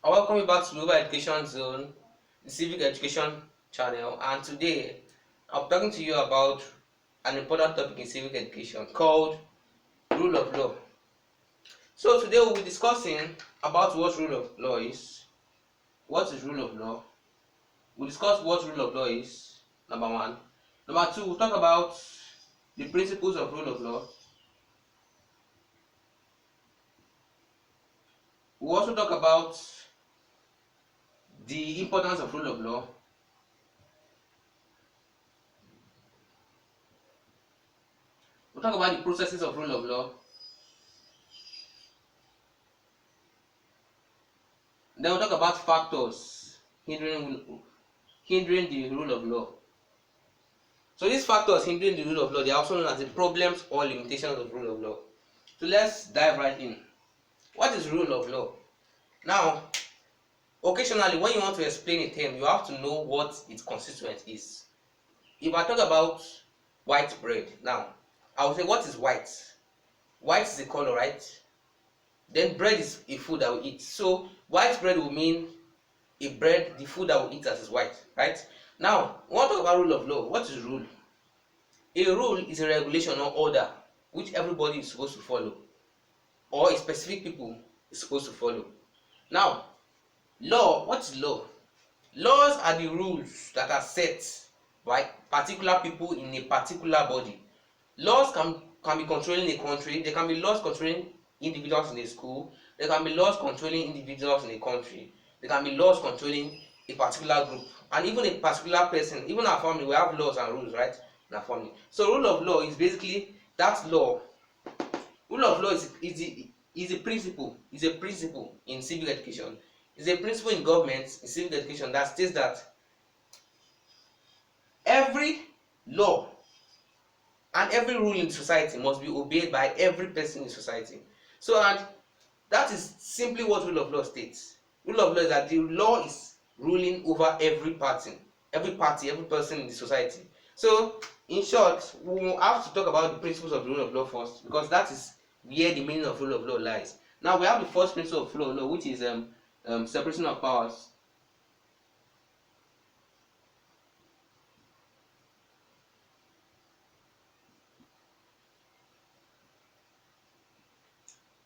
I welcome you back to Global Education Zone, the civic education channel, and today I'm talking to you about an important topic in civic education called rule of law. So today we'll be discussing about what rule of law is. What is rule of law? We'll discuss what rule of law is, number one. Number two, we'll talk about the principles of rule of law. We'll also talk about the importance of rule of law. We'll talk about the processes of rule of law. Then we'll talk about factors hindering the rule of law. So these factors hindering the rule of law, they are also known as the problems or limitations of rule of law. So let's dive right in. What is rule of law? Now, occasionally when you want to explain a term, you have to know what its constituent is. If I talk about white bread, now I will say, what is white? White is a color, right? Then bread is a food that we eat. So white bread will mean a bread, the food that we eat as is white, right? Now, when we talk about rule of law, what is rule? A rule is a regulation or order which everybody is supposed to follow, or a specific people is supposed to follow. Now, law, what is law? Laws are the rules that are set by particular people in a particular body. Laws can be controlling a country. There can be laws controlling individuals in a school. There can be laws controlling individuals in a country. There can be laws controlling a particular group, and even a particular person. Even our family, we have laws and rules, right, in our family. So rule of law is basically that law. Rule of law is a principle in civic education. It's a principle in government, in civic education, that states that every law and every rule in society must be obeyed by every person in society. So, and that is simply what rule of law states. Rule of law is that the law is ruling over every person in the society. So, in short, we will have to talk about the principles of the rule of law first, because that is where the meaning of rule of law lies. Now, we have the first principle of rule of law, which is separation of powers.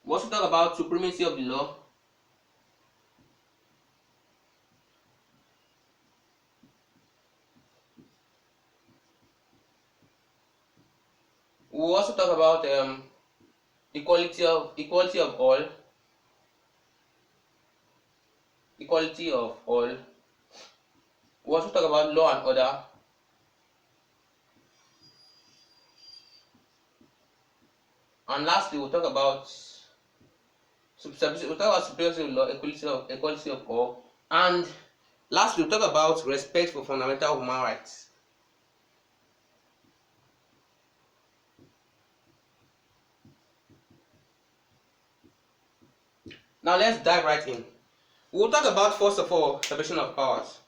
We also talk about supremacy of the law. We will also talk about equality of all. Equality of all. We also talk about law and order. And lastly, we'll talk about supremacy of law, equality of all. And lastly, we'll talk about respect for fundamental human rights. Now let's dive right in. We'll talk about, first of all, separation of powers.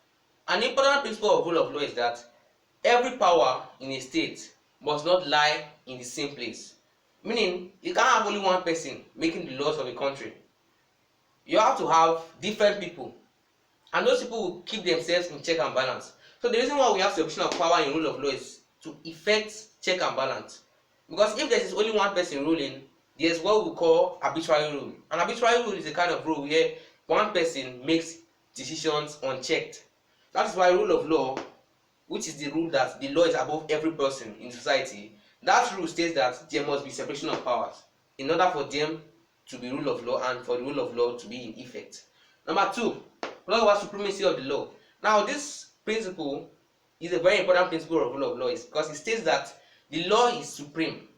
An important principle of rule of law is that every power in a state must not lie in the same place. Meaning, you can't have only one person making the laws of a country. You have to have different people, and those people will keep themselves in check and balance. So the reason why we have separation of power in rule of law is to effect check and balance. Because if there is only one person ruling, there is what we call arbitrary rule. An arbitrary rule is a kind of rule where one person makes decisions unchecked. That is why rule of law, which is the rule that the law is above every person in society, that rule states that there must be separation of powers in order for them to be rule of law and for the rule of law to be in effect. Number two, we talk about supremacy of the law. Now, this principle is a very important principle of rule of law because it states that the law is supreme.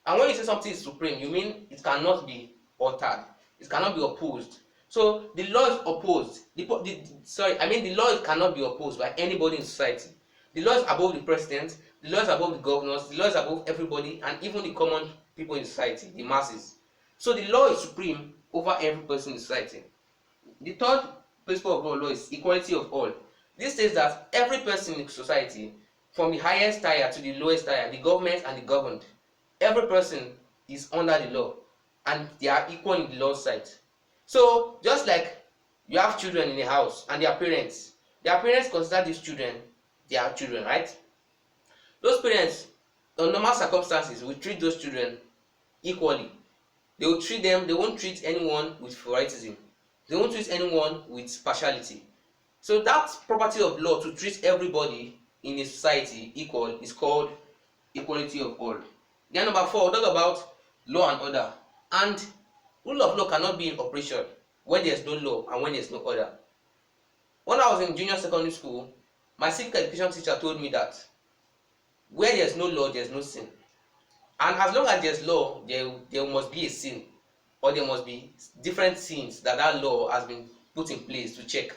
And when you say something is supreme, you mean it cannot be altered, it cannot be opposed. So the law is opposed. The law cannot be opposed by anybody in society. The law is above the president, the law is above the governors, the law is above everybody, and even the common people in society, the masses. So the law is supreme over every person in society. The third principle of law is equality of all. This says that every person in society, from the highest tier to the lowest tier, the government and the governed, every person is under the law and they are equal in the law sight. So just like You have children in the house and their parents. Their parents consider these children their children, right? Those parents, on normal circumstances, will treat those children equally. They will treat them, they won't treat anyone with favoritism. They won't treat anyone with partiality. So that property of law to treat everybody in a society equal is called equality of all. Then number 4, we'll talk about law and order. And rule of law cannot be in operation when there's no law and when there's no order. When I was in junior secondary school, my civic education teacher told me that where there's no law, there's no sin. And as long as there's law, there must be a sin, or there must be different sins that law has been put in place to check.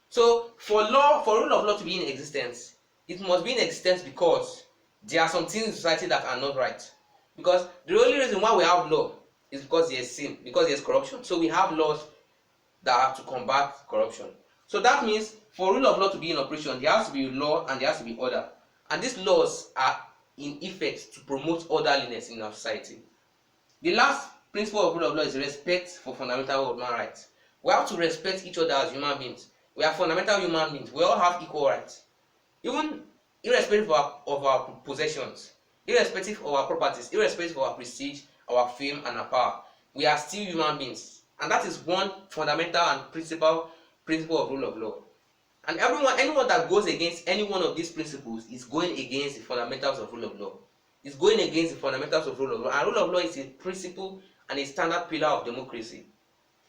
So for rule of law to be in existence, it must be in existence because there are some things in society that are not right. Because the only reason why we have law is because there's sin, because there's corruption. So we have laws that have to combat corruption. So that means for rule of law to be in operation, there has to be law and there has to be order. And these laws are in effect to promote orderliness in our society. The last principle of rule of law is respect for fundamental human rights. We have to respect each other as human beings. We are fundamental human beings. We all have equal rights. Even irrespective of our possessions, irrespective of our properties, irrespective of our prestige, our fame, and our power, we are still human beings. And that is one fundamental and principal principle of rule of law. And anyone that goes against any one of these principles is going against the fundamentals of rule of law. It's going against the fundamentals of rule of law. And rule of law is a principle and a standard pillar of democracy.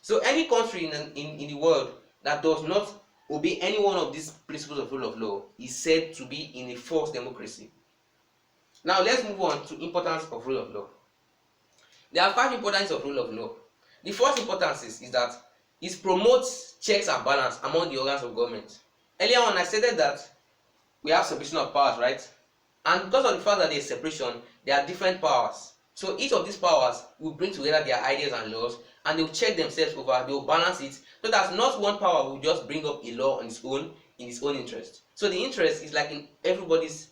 So any country in the world that does not obey any one of these principles of rule of law is said to be in a false democracy. Now let's move on to importance of rule of law. There are 5 importances of rule of law. The first importance is that it promotes checks and balance among the organs of government. Earlier on I stated that we have separation of powers, right? And because of the fact that there is separation, there are different powers. So each of these powers will bring together their ideas and laws, and they will check themselves over, they will balance it, so that not one power will just bring up a law on its own in its own interest. So the interest is like in everybody's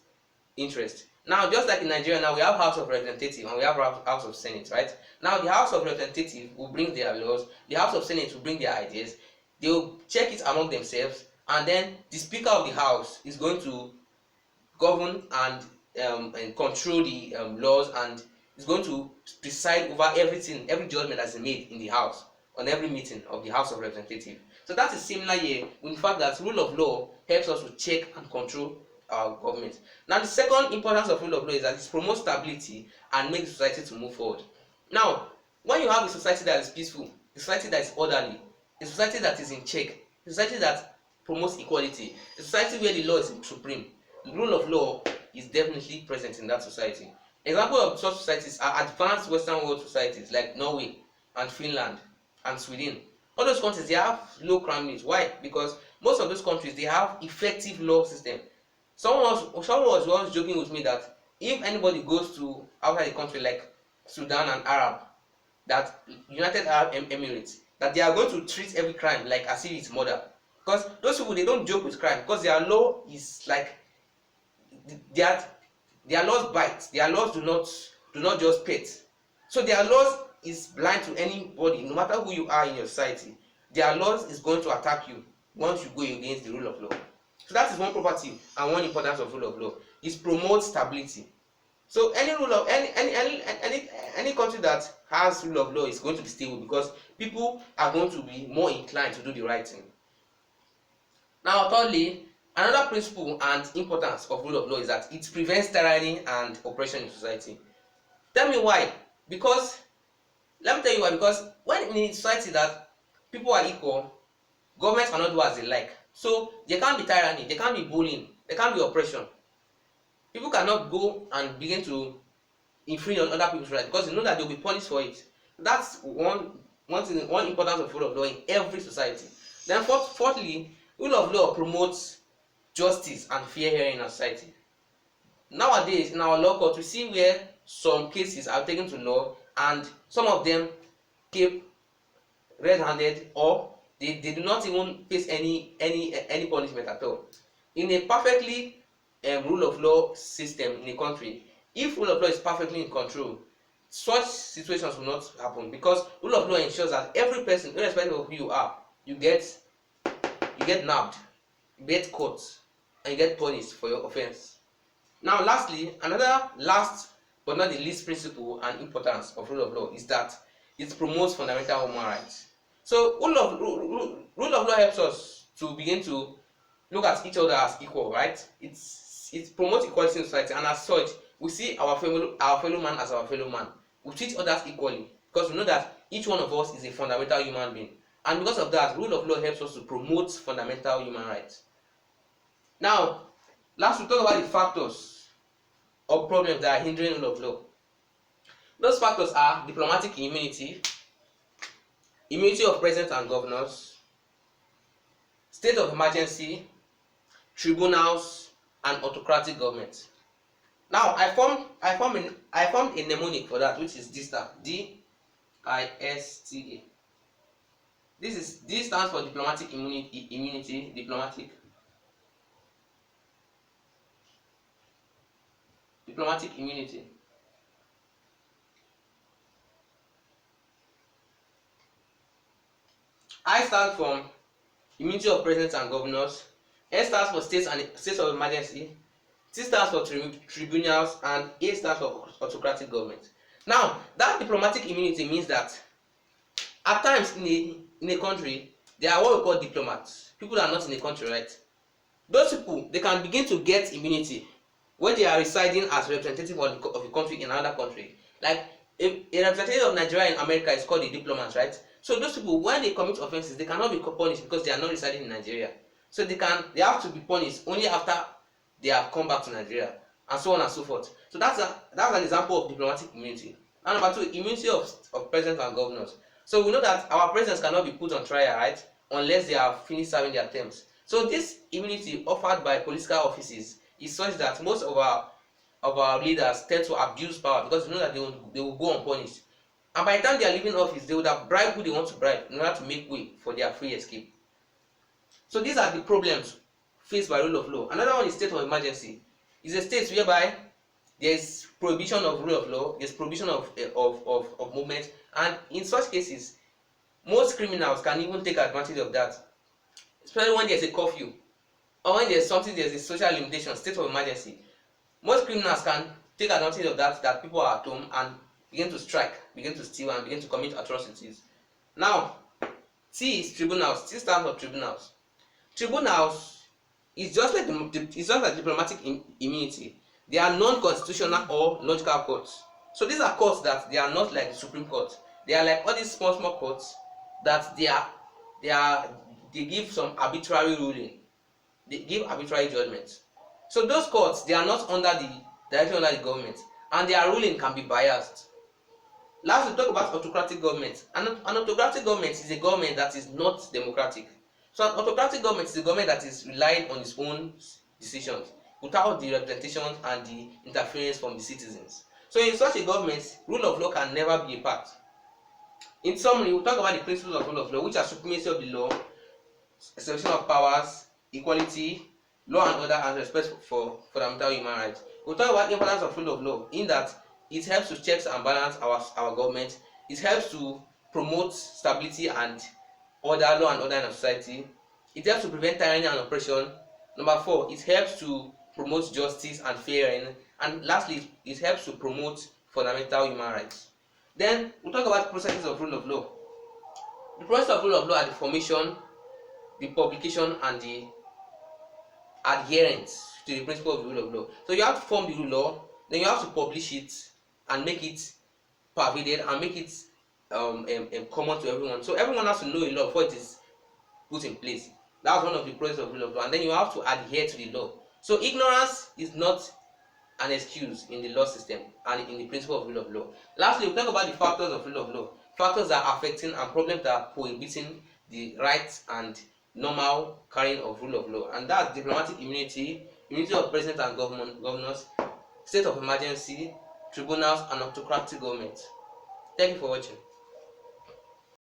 interest. Now, just like in Nigeria now, we have House of Representatives and we have House of Senate, right? Now the House of Representatives will bring their laws, the House of Senate will bring their ideas, they will check it among themselves, and then the Speaker of the House is going to govern and control the laws, and is going to preside over everything, every judgment that's made in the House, on every meeting of the House of Representatives. So that is similar here, with the fact that rule of law helps us to check and control our government. Now the second importance of rule of law is that it promotes stability and makes society to move forward. Now, when you have a society that is peaceful, a society that is orderly, a society that is in check, a society that promotes equality, a society where the law is supreme, the rule of law is definitely present in that society. Example of such societies are advanced Western world societies like Norway and Finland and Sweden. All those countries, they have low crime rates. Why? Because most of those countries, they have effective law system. Someone was once joking with me that if anybody goes to outside the country like Sudan and Arab, that United Arab Emirates, that they are going to treat every crime like as if it's murder. Because those people, they don't joke with crime, because their law is like their laws bite. Their laws do not just pet. So their laws is blind to anybody, no matter who you are in your society. Their laws is going to attack you once you go against the rule of law. So that is one property and one importance of rule of law. It promotes stability. So any country that has rule of law is going to be stable, because people are going to be more inclined to do the right thing. Now, thirdly, another principle and importance of rule of law is that it prevents tyranny and oppression in society. Tell me why? Let me tell you why. Because when in a society that people are equal, governments cannot do as they like. So there can't be tyranny, there can't be bullying, there can't be oppression. People cannot go and begin to infringe on other people's rights, because they know that they'll be punished for it. That's one importance of rule of law in every society. Then fourthly, rule of law promotes justice and fair hearing in our society. Nowadays, in our law court, we see where some cases are taken to law, and some of them keep red-handed, or they do not even face any punishment at all. In a perfectly rule of law system in a country, if rule of law is perfectly in control, such situations will not happen, because rule of law ensures that every person, irrespective of who you are, you get you get nabbed, you get caught, and you get punished for your offense. Now, lastly, another last but not the least principle and importance of rule of law is that it promotes fundamental human rights. So, rule of law helps us to begin to look at each other as equal, right? It promotes equality in society, and as such, we see our fellow man as our fellow man. We treat others equally because we know that each one of us is a fundamental human being, and because of that, rule of law helps us to promote fundamental human rights. Now, last we talk about the factors or problems that are hindering rule of law. Those factors are diplomatic immunity, immunity of presidents and governors, state of emergency, tribunals, and autocratic government. Now, I formed a mnemonic for that, which is DISTA, D-I-S-T-A. This stands for diplomatic immunity, diplomatic immunity. I stand for immunity of presidents and governors. S stands for states of emergency. T stands for tribunals, and A stands for autocratic government. Now, that diplomatic immunity means that at times in a country, there are what we call diplomats. People that are not in the country, right? Those people, they can begin to get immunity when they are residing as representative of the country in another country. Like a representative of Nigeria in America is called a diplomat, right? So those people, when they commit offenses, they cannot be punished because they are not residing in Nigeria. So they have to be punished only after they have come back to Nigeria, and so on and so forth. So that's an example of diplomatic immunity. And number two, immunity of presidents and governors. So we know that our presidents cannot be put on trial, right, unless they have finished serving their terms. So this immunity offered by political offices is such that most of our leaders tend to abuse power because we know that they will go unpunished. And by the time they are leaving office, they would have bribed who they want to bribe in order to make way for their free escape. So these are the problems faced by rule of law. Another one is state of emergency. It's a state whereby there is prohibition of rule of law, there's prohibition of movement, and in such cases, most criminals can even take advantage of that, especially when there's a curfew or when there's a social limitation, state of emergency. Most criminals can take advantage of that people are at home and begin to strike, begin to steal, and begin to commit atrocities. Now, T is tribunals. T stands for tribunals. Tribunals is just like diplomatic immunity. They are non-constitutional or logical courts. So these are courts that they are not like the Supreme Court. They are like all these small courts that they give some arbitrary ruling. They give arbitrary judgments. So those courts, they are not directly under the government, and their ruling can be biased. Last, we talk about autocratic government. An autocratic government is a government that is not democratic. So an autocratic government is a government that is relying on its own decisions without the representation and the interference from the citizens. So in such a government, rule of law can never be a part. In summary, we'll talk about the principles of rule of law, which are supremacy of the law, separation of powers, equality, law and order, and respect for fundamental human rights. We'll talk about the importance of rule of law in that it helps to check and balance our government. It helps to promote stability and order, law and order in our society. It helps to prevent tyranny and oppression. Number 4, it helps to promote justice and fairness. And lastly, it helps to promote fundamental human rights. Then we'll talk about processes of rule of law. The process of rule of law are the formation, the publication, and the adherence to the principle of the rule of law. So you have to form the rule of law, then you have to publish it and make it pervaded and make it common to everyone. So everyone has to know a law before it is put in place. That's one of the process of rule of law. And then you have to adhere to the law. So ignorance is not an excuse in the law system and in the principle of rule of law. Lastly, we'll talk about the factors of rule of law. Factors that are affecting and problems that are prohibiting the rights and normal carrying of rule of law. And that's diplomatic immunity, immunity of president and governors, state of emergency, tribunals, and autocratic government. Thank you for watching.